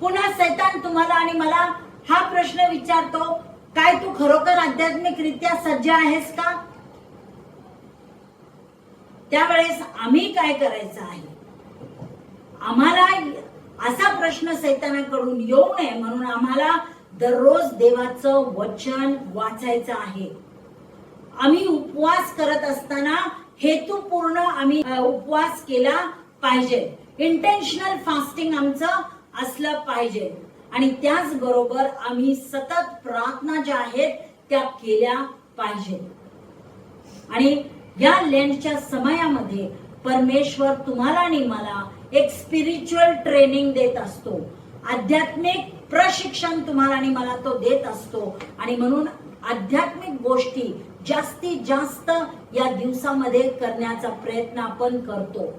पुन्हा सैतान तुम्हाला आणि मला हा प्रश्न विचारतो, काय तू खरोखर आध्यात्मिकरित्या सज्ज आहेस का. त्यावेळेस आम्ही काय करायचं आहे, आम्हाला असा प्रश्न सैतानाकडून येऊ नये म्हणून आम्हाला दररोज देवाचं वचन वाचायचं आहे. आम्ही उपवास करत असताना हेतुपूर्ण आम्ही उपवास केला पाहिजे. इंटेन्शनल फास्टिंग आमचं असलं पाहिजे. आणि त्याचबरोबर आम्ही सतत प्रार्थना ज्या आहेत त्या केल्या पाहिजे. आणि या लेंडच्या समयामध्ये परमेश्वर तुम्हाला आणि मला एक स्पिरिच्युअल ट्रेनिंग देत असतो, आध्यात्मिक प्रशिक्षण तुम्हाला आणि मला तो देत असतो. आणि म्हणून आध्यात्मिक गोष्टी जास्तीत जास्त या दिवसामध्ये करण्याचा प्रयत्न आपण करतो.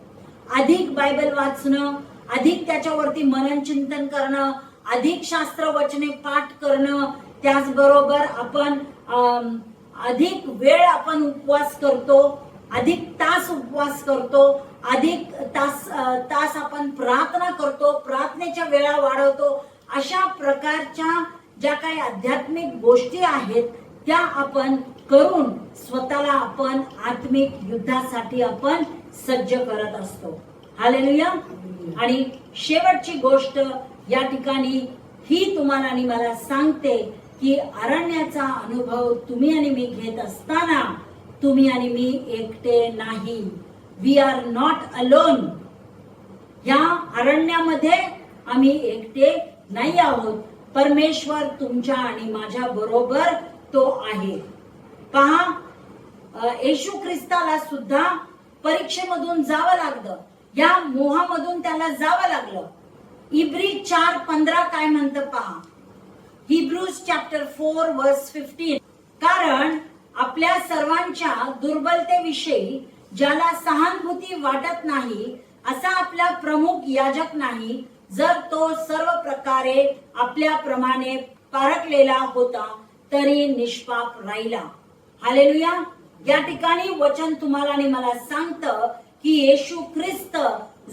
अधिक बायबल वाचणं, अधिक त्याच्यावरती मनन चिंतन करणं, अधिक शास्त्र वचने पाठ करणं, त्याचबरोबर आपण अधिक वेळ आपण उपवास करतो, अधिक तास उपवास करतो, अधिक तास आपण प्रार्थना करतो, प्रार्थनेच्या वेळा वाढवतो. अशा प्रकारच्या ज्या काही आध्यात्मिक गोष्टी आहेत त्या आपण करून स्वतःला आपण आत्मिक युद्धासाठी आपण सज्ज करत असतो. हालेलुया. आणि शेवटची गोष्ट या ठिकाणी ही तुम्हाला आणि मला सांगते की अरण्याचा अनुभव तुम्ही आणि मी घेत असताना तुम्ही आणि मी एकटे नाही. We are not alone. या अरण्यामध्ये आम्ही एकटे नाही आहोत. परमेश्वर तुमच्या आणि माझ्या बरोबर तो आहे. पहा, येशू ख्रिस्ताला सुद्धा परीक्षेमधून जावं लागलं, या मोहामधून त्याला जावं लागलं. इब्री 4:15 काय म्हणतं पहा. हिब्रूज चॅप्टर 4 वर्स 15. कारण आपल्या सर्वांच्या दुर्बलतेविषयी ज्याला सहानुभूती वाटत नाही असा आपला प्रमुख याजक नाही, जर तो सर्व प्रकारे आपल्याप्रमाणे पारखलेला होता तरी निष्पाप राहिला. हालेलुया. या ठिकाणी वचन तुम्हाला आणि मला सांगतं की येशू ख्रिस्त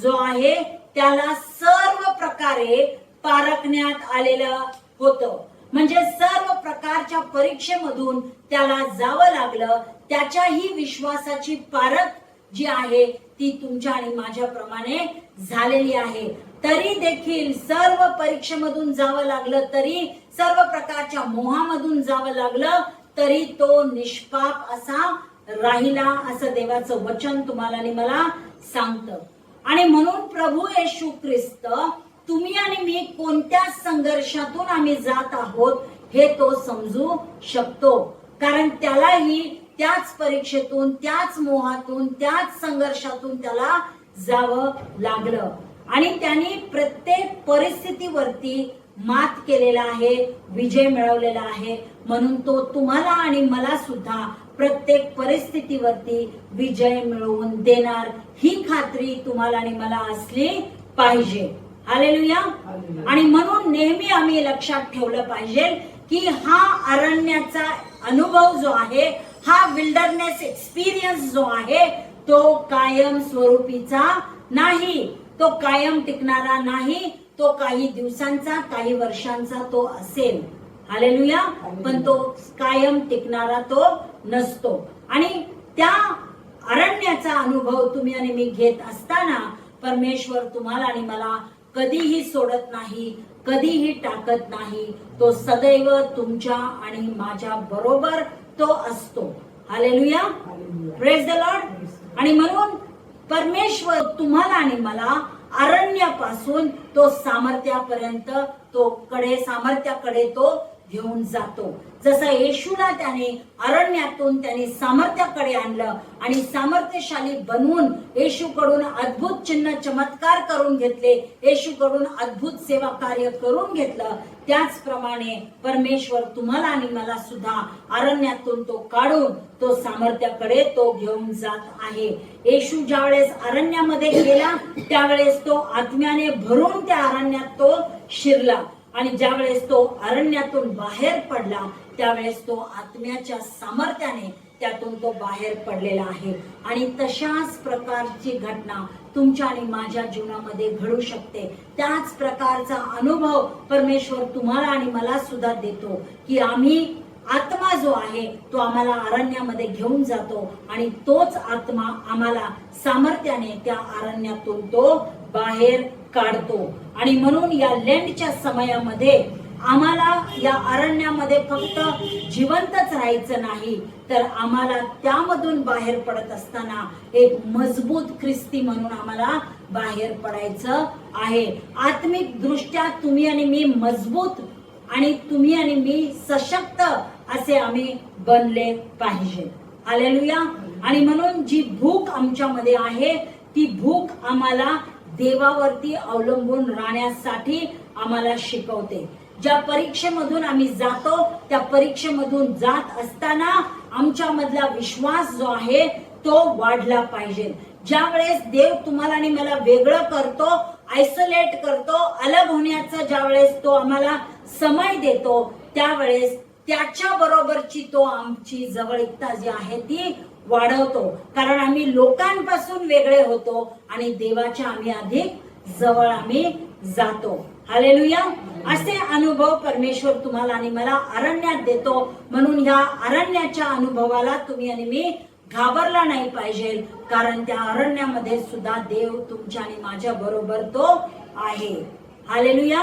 जो आहे त्याला सर्व प्रकारे पारखण्यात आलेलं होतं. म्हणजे सर्व प्रकारच्या परीक्षेमधून त्याला जावं लागलं. त्याच्याही विश्वासाची पारख जी आहे ती तुमच्या आणि माझ्याप्रमाणे झालेली आहे. तरी देखील सर्व परीक्षेमधून जावं लागलं, तरी सर्व प्रकारच्या मोहामधून जावं लागलं, तरी तो निष्पाप असा राहिला, असं देवाचं वचन तुम्हाला आणि मला सांगतं. आणि म्हणून प्रभू येशू ख्रिस्त तुम्ही आणि मी कोणत्या संघर्षातून आम्ही जात आहोत हे तो समजू शकतो. कारण त्यालाही त्याच परीक्षेतून, त्याच मोहातून, त्याच संघर्षातून त्याला जावं लागलं. आणि त्यांनी प्रत्येक परिस्थितीवरती मात केलेला आहे, विजय मिळवलेला आहे. म्हणून तो तुम्हाला आणि मला सुद्धा प्रत्येक परिस्थितीवरती विजय मिळवून देणार, ही खात्री तुम्हाला आणि मला असली पाहिजे. हालेलुया. आणि म्हणून नेहमी आम्ही लक्षात ठेवलं पाहिजे की हा अरण्याचा अनुभव जो आहे, हा विल्डरनेस एक्सपिरियन्स जो आहे तो कायम स्वरूपीचा नाही, तो कायम टिकणारा नाही. तो काही दिवसांचा, काही वर्षांचा तो असेल. हालेलुया. पण तो कायम टिकणारा तो नसतो. आणि त्या अरण्याचा अनुभव तुम्ही आणि मी घेत असताना परमेश्वर तुम्हाला आणि मला कधीही सोडत नाही, कधीही टाकत नाही. तो सदैव तुमच्या आणि माझ्या बरोबर तो असतो. हालेलुया. Praise the Lord. आणि म्हणून परमेश्वर तुम्हाला आणि मला अरण्यापासून तो सामर्थ्यापर्यंत, सामर्थ्याकडे तो घेऊन जातो. जसं येशूला त्याने अरण्यातून त्याने सामर्थ्याकडे आणलं आणि सामर्थ्यशाली बनवून येशूकडून अद्भुत चिन्ह चमत्कार करून घेतले, येशूकडून अद्भुत सेवा कार्य करून घेतलं. त्याचप्रमाणे परमेश्वर तुम्हाला आणि मला सुद्धा अरण्यातून तो काढून तो सामर्थ्याकडे तो घेऊन जात आहे. येशू ज्यावेळेस अरण्यामध्ये गेला त्यावेळेस तो आत्म्याने भरून त्या अरण्यात तो शिरला. आणि ज्यावेळेस तो अरण्यातून बाहेर पडला त्यावेळेस तो आत्म्याच्या सामर्थ्याने त्यातून तो बाहेर पडलेला आहे. आणि तशाच प्रकारची घटना तुमच्या आणि माझ्या जीवनामध्ये घडू शकते. त्याच प्रकारचा अनुभव परमेश्वर तुम्हाला आणि मला सुद्धा देतो की आम्ही आत्मा जो आहे तो आम्हाला अरण्यामध्ये घेऊन जातो आणि तोच आत्मा आम्हाला सामर्थ्याने त्या अरण्यातून तो बाहेर काढतो. आणि म्हणून या लेंटच्या समयामध्ये आम्हाला या अरण्यामध्ये फक्त जिवंतच राहायचं नाही, तर आम्हाला त्यामधून बाहेर पडत असताना एक मजबूत ख्रिस्ती म्हणून आम्हाला बाहेर पडायचं आहे. आत्मिक दृष्ट्या तुम्ही आणि मी मजबूत आणि तुम्ही आणि मी सशक्त असे आम्ही बनले पाहिजे. हालेलुया. आणि म्हणून जी भूक आमच्यामध्ये आहे ती भूक आम्हाला देवावरती अवलंबून राहण्यासाठी आम्हाला शिकवते. ज्या परीक्षेमधून आम्ही जातो त्या परीक्षेमधून जात असताना आमच्या मधला विश्वास जो आहे तो वाढला पाहिजे. ज्या वेळेस देव तुम्हाला आणि मला वेगळं करतो, आयसोलेट करतो, अलग होण्याचा ज्या वेळेस तो आम्हाला समय देतो त्यावेळेस त्याच्या बरोबरची तो आमची जवळीकता जी आहे ती वाढवतो. कारण आम्ही लोकांपासून वेगळे होतो आणि देवाच्या आम्ही अधिक जवळ आम्ही जातो. हालेलुया. असे अनुभव परमेश्वर तुम्हाला आणि मला अरण्यात देतो. म्हणून ह्या अरण्याच्या अनुभवाला तुम्ही आणि मी घाबरला नाही पाहिजे, कारण त्या अरण्यामध्ये सुद्धा देव तुमच्या आणि माझ्या बरोबर तो आहे. हालेलुया.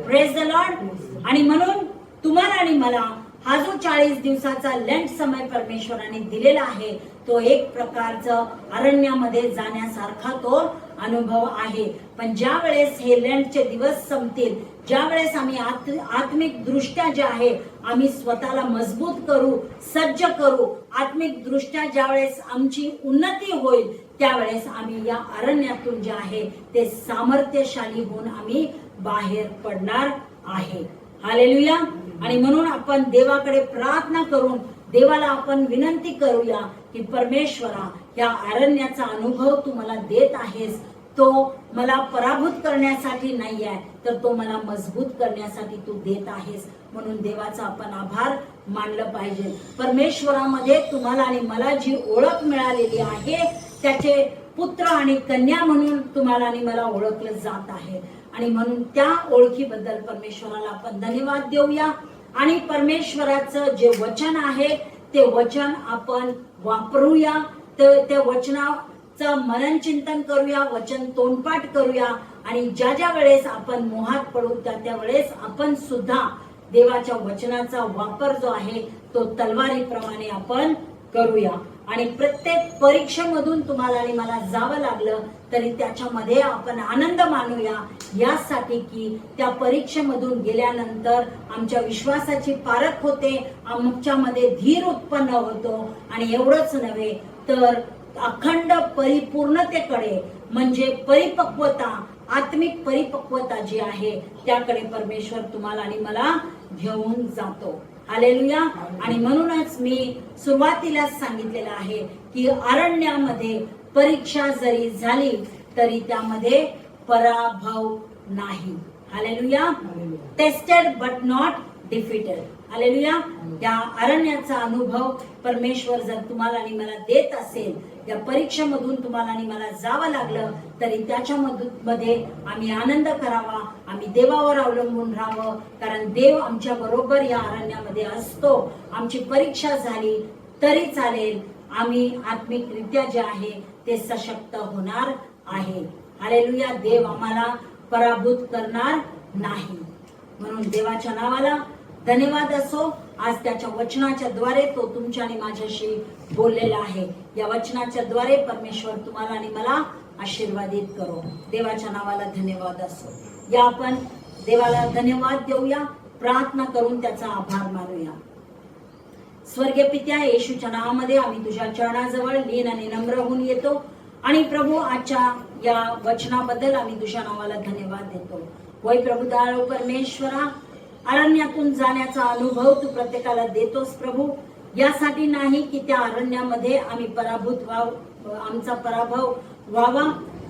Praise the Lord. आणि म्हणून तुम्हाला आणि मला हा जो 40 दिवसाचा लेंट समय परमेश्वराने दिलेला आहे तो एक प्रकारचा अरण्यामध्ये जाण्यासारखा तो अनुभव आहे. पण ज्या वेळेस हे लेंटचे दिवस संपतील, ज्या वेळेस आम्ही आत्मिक दृष्ट्या जे आहे आम्ही स्वतःला मजबूत करू, सज्ज करू, आत्मिक दृष्ट्या ज्या वेळेस आमची उन्नती होईल त्यावेळेस आम्ही या अरण्यातून जे आहे ते सामर्थ्यशाली होऊन आम्ही बाहेर पडणार आहे. हालेलुया. आणि म्हणून आपण देवाकडे प्रार्थना करून देवाला आपण विनंती करूया की परमेश्वरा, या अरण्याचा अनुभव तू मला देत आहेस तो मला पराभूत करण्यासाठी नाही आहे, तर तो मला मजबूत करण्यासाठी तू देत आहेस. म्हणून देवाचा आपण आभार मानलं पाहिजे. परमेश्वरामध्ये तुम्हाला आणि मला जी ओळख मिळालेली आहे त्याचे पुत्र आणि कन्या म्हणून तुम्हाला आणि मला ओळखलं जात आहे. आणि म्हणून त्या ओळखीबद्दल परमेश्वराला आपण धन्यवाद देऊया. आणि परमेश्वराचं जे वचन आहे ते वचन आपण वापरूया, ते वचनाचं मनन चिंतन करूया, वचन तोंडपाठ करूया. आणि ज्या ज्या वेळेस आपण मोहात पडू त्या वेळेस आपण सुद्धा देवाच्या वचनाचा वापर जो आहे तो तलवारीप्रमाणे आपण करूया. आणि प्रत्येक परीक्षेमधून तुम्हाला आणि मला जावं लागलं तरी त्याच्यामध्ये आपण आनंद मानूया, यासाठी की त्या परीक्षेमधून गेल्यानंतर आमच्या विश्वासाची पारख होते, आमच्यामध्ये धीर उत्पन्न होतो. आणि एवढंच नव्हे तर अखंड परिपूर्णतेकडे म्हणजे परिपक्वता, आत्मिक परिपक्वता जी आहे त्याकडे परमेश्वर तुम्हाला आणि मला घेऊन जातो. हालेलुया. आणि म्हणूनच मी सुरुवातीला सांगितलेलं आहे की अरण्यामध्ये परीक्षा जरी झाली तरी त्यामध्ये पराभव नाही. Hallelujah. Tested but not defeated. Hallelujah. त्या अरण्याचा अनुभव परमेश्वर जर तुम्हाला आणि मला देत असेल, या परीक्षेमधून तुम्हाला आणि मला जावं लागलं तरी त्याच्यामध्ये आम्ही आनंद करावा, आम्ही देवावर अवलंबून राहावं, कारण देव आमच्या बरोबर या अरण्यामध्ये असतो. आमची परीक्षा झाली तरी चालेल, आम्ही आत्मिकरित्या जे आहे ते सशक्त होणार आहे. हालेलुया. देव आम्हाला पराभूत करणार नाही. म्हणून देवाच्या नावाला धन्यवाद असो. आज त्याच्या वचनाच्या द्वारे तो तुमच्या आणि माझ्याशी बोललेला आहे. या वचनाच्या द्वारे परमेश्वर तुम्हाला आणि मला आशीर्वादित करो. देवाच्या नावाला धन्यवाद असो. या आपण देवाला धन्यवाद देऊया, प्रार्थना करून त्याचा आभार मानूया. स्वर्गीय पित्या, येशूच्या नावामध्ये आम्ही तुझ्या चरणाजवळ लीन आणि नम्र होऊन येतो. आणि प्रभू, आजच्या या वचनाबद्दल आम्ही तुझ्या नावाला धन्यवाद देतो. होय प्रभू, दयाळू परमेश्वरा, अरण्यातून जाण्याचा अनुभव तू प्रत्येकाला देतोस प्रभू. यासाठी नाही की त्या अरण्यामध्ये आम्ही आमचा पराभव व्हावा,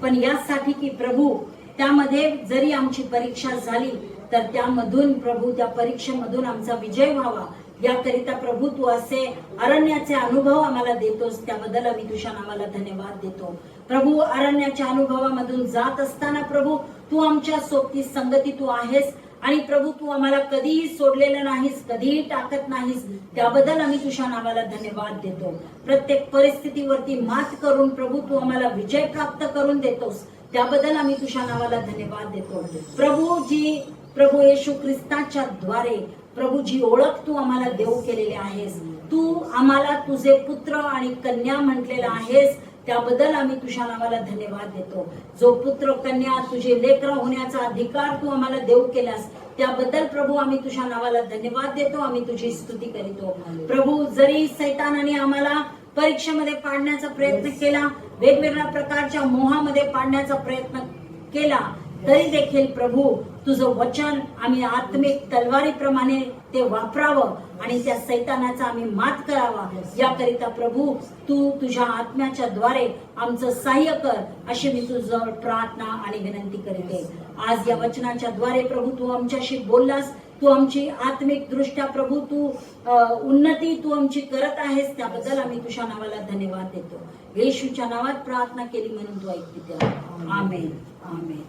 पण यासाठी की प्रभू त्यामध्ये जरी आमची परीक्षा झाली तर त्यामधून प्रभू, त्या परीक्षेमधून आमचा विजय व्हावा, याकरिता प्रभू तू असे अरण्याचे अनुभव आम्हाला देतोस. त्याबद्दल आम्ही तुझ्या नावाला धन्यवाद देतो. प्रभू, अरण्याच्या अनुभवामधून जात असताना प्रभू तू आमच्या सोबती संगती तू आहेस. आणि प्रभू, तू आम्हाला कधीही सोडलेलं नाहीस, कधीही टाकत नाहीस. त्याबद्दल आम्ही तुझ्या नावाला धन्यवाद देतो. प्रत्येक परिस्थितीवरती मात करून प्रभू तू आम्हाला विजय प्राप्त करून देतोस. त्याबद्दल आम्ही तुझ्या नावाला धन्यवाद देतो. प्रभू येशू ख्रिस्ताच्या द्वारे प्रभू जी ओळख तू आम्हाला देऊ केलेली आहेस, तू आम्हाला तुझे पुत्र आणि कन्या म्हटलेला आहेस, त्याबद्दल आम्ही तुझ्या नावाला धन्यवाद देतो. जो पुत्र कन्या तुझे लेकरं होण्याचा अधिकार तू आम्हाला देऊ केलास, त्याबद्दल प्रभू आम्ही तुझ्या नावाला धन्यवाद देतो. आम्ही तुझी स्तुती करीतो. प्रभू, जरी सैतानाने आम्हाला परीक्षेमध्ये पाडण्याचा प्रयत्न केला, वेगवेगळ्या प्रकारच्या मोहामध्ये पाडण्याचा प्रयत्न केला, तरी देखील प्रभू तुझं वचन आम्ही आत्मिक तलवारीप्रमाणे ते वापरावं आणि त्या सैतानाचा आम्ही मात करावा, याकरिता प्रभू तू तुझ्या आत्म्याच्या द्वारे आमचं सहाय्य कर, अशी मी तुझं प्रार्थना आणि विनंती करते. आज या वचनाच्या द्वारे प्रभू तू आमच्याशी बोललास, तू आमची आत्मिक दृष्ट्या प्रभू तू उन्नती तू आमची करत आहेस, त्याबद्दल आम्ही तुझ्या नावाला धन्यवाद देतो. येशूच्या नावात प्रार्थना केली म्हणून तू ऐकते. आमेन आमेन.